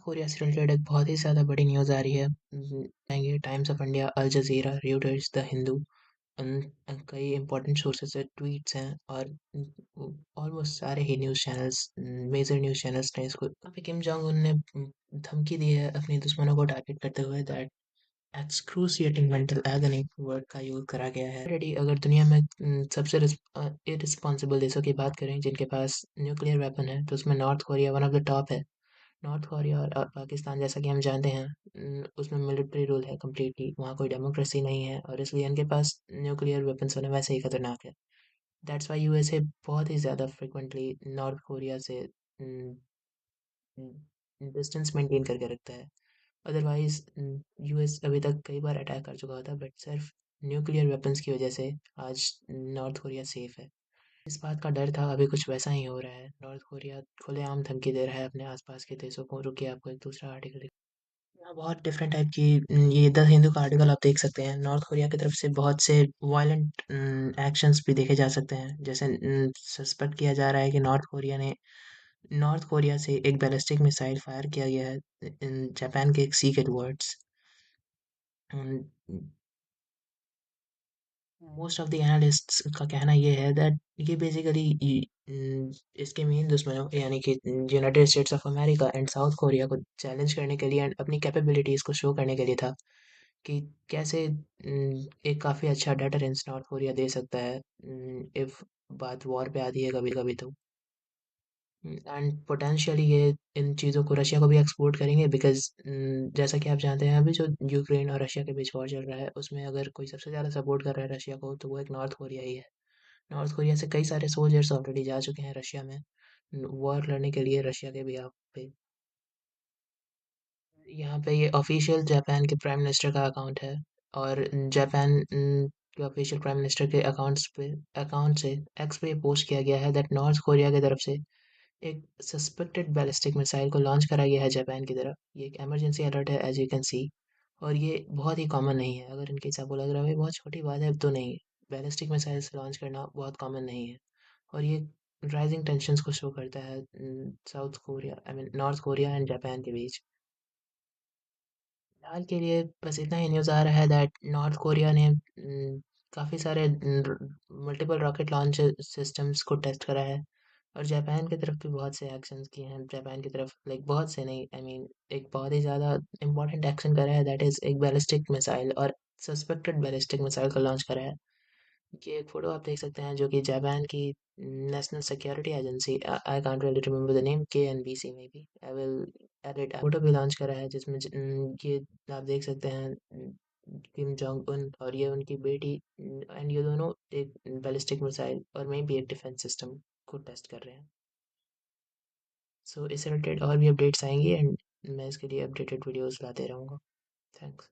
Korea से related एक बहुत ही ज़्यादा बड़ी न्यूज़ आ रही है। आएंगे Times of India, Al Jazeera, Reuters, the Hindu. कई इंपॉर्टेंट सोर्सेस से ट्वीट्स हैं और ऑलमोस्ट सारे ही news channels, major news channels ने इसको यहाँ पे किम जोंग उन ने धमकी दी है अपने दुश्मनों को टारगेट करते हुए दैट एक्सक्रूसिएटिंग मेंटल एगनी वर्ड का यूज़ करा गया है। ऑलरेडी अगर दुनिया में सबसे इररिस्पॉन्सिबल देशों की बात करें जिनके पास न्यूक्लियर वेपन है तो उसमें north Korea one of the top है। नॉर्थ कोरिया और पाकिस्तान जैसा कि हम जानते हैं, उसमें मिलिट्री रूल है कम्प्लीटली, वहाँ कोई डेमोक्रेसी नहीं है और इसलिए उनके पास न्यूक्लियर वेपन्स होने वैसे ही खतरनाक है। दैट्स वाई यूएसए बहुत ही ज़्यादा फ्रिक्वेंटली नॉर्थ कोरिया से डिस्टेंस मेंटेन करके रखता है। अदरवाइज यूएस अभी तक कई बार अटैक कर चुका होता बट सिर्फ न्यूक्लियर वेपन्स की वजह से आज नॉर्थ कोरिया सेफ है। इस बात का डर था, अभी कुछ वैसा ही हो रहा है। नॉर्थ कोरिया खुलेआम धमकी दे रहा है अपने आसपास के देशों को। रुकिए, आपको एक दूसरा आर्टिकल यहाँ बहुत डिफरेंट टाइप की ये द हिंदू का आर्टिकल आप देख सकते हैं। नॉर्थ कोरिया की तरफ से बहुत से वायलेंट एक्शंस भी देखे जा सकते हैं। जैसे सस्पेक्ट किया जा रहा है कि नॉर्थ कोरिया से एक बैलिस्टिक मिसाइल फायर किया गया है इन जापान के एक सी के towards. Most of the analysts का कहना ये है दैट ये बेसिकली इसके मेन दुश्मनों यानी कि United states of America and south Korea को चैलेंज करने के लिए एंड अपनी कैपेबिलिटीज़ को शो करने के लिए था कि कैसे एक काफ़ी अच्छा डेटरेंस नॉर्थ कोरिया दे सकता है इफ़ बात वॉर पे आती है कभी कभी तो। एंड पोटेंशियली ये इन चीज़ों को रशिया को भी एक्सपोर्ट करेंगे बिकॉज जैसा कि आप जानते हैं अभी जो यूक्रेन और रशिया के बीच वॉर चल रहा है उसमें अगर कोई सबसे ज़्यादा सपोर्ट कर रहा है रशिया को तो वो एक नॉर्थ कोरिया ही है। नॉर्थ कोरिया से कई सारे सोल्जर्स ऑलरेडी जा चुके हैं रशिया में वॉर लड़ने के लिए रशिया के बिहाफ पे। यहाँ पे ये ऑफिशियल जापान के प्राइम मिनिस्टर का अकाउंट है और जापान के ऑफिशियल प्राइम मिनिस्टर के अकाउंट से एक्स पे पोस्ट किया गया है दैट नॉर्थ कोरिया की तरफ से एक सस्पेक्टेड बैलिस्टिक मिसाइल को लॉन्च करा गया है जापान की तरफ। ये एक इमरजेंसी अलर्ट है एज यू कैन सी और ये बहुत ही कॉमन नहीं है। अगर इनके आपको लग रहा है बहुत छोटी बात है तो नहीं, बैलिस्टिक मिसाइल्स लॉन्च करना बहुत कॉमन नहीं है और ये राइजिंग टेंशंस को शो करता है south Korea I mean north Korea and Japan के बीच। फिलहाल के लिए बस इतना ही न्यूज़ आ रहा है दैट नॉर्थ कोरिया ने काफ़ी सारे मल्टीपल रॉकेट लॉन्च सिस्टम्स को टेस्ट करा है और जापान की तरफ भी बहुत से एक्शंस किए हैं। जापान की तरफ लाइक बहुत से नहीं, आई मीन एक बहुत ही ज़्यादा इंपॉर्टेंट एक्शन करा है दैट इज़ एक बैलिस्टिक मिसाइल और सस्पेक्टेड बैलिस्टिक मिसाइल को लॉन्च करा है। ये एक फ़ोटो आप देख सकते हैं जो कि जापान की national security agency, I can't really remember the name, KNBC में भी आई विल एडिट फ़ोटो भी लॉन्च करा है जिसमें ये आप देख सकते हैं किम जोंग उन और ये उनकी बेटी एंड ये दोनों एक बैलिस्टिक मिसाइल और मे भी एक डिफेंस सिस्टम को टेस्ट कर रहे हैं। सो इससे रिलेटेड और भी अपडेट्स आएंगी एंड मैं इसके लिए अपडेटेड वीडियोस लाते रहूँगा। थैंक्स।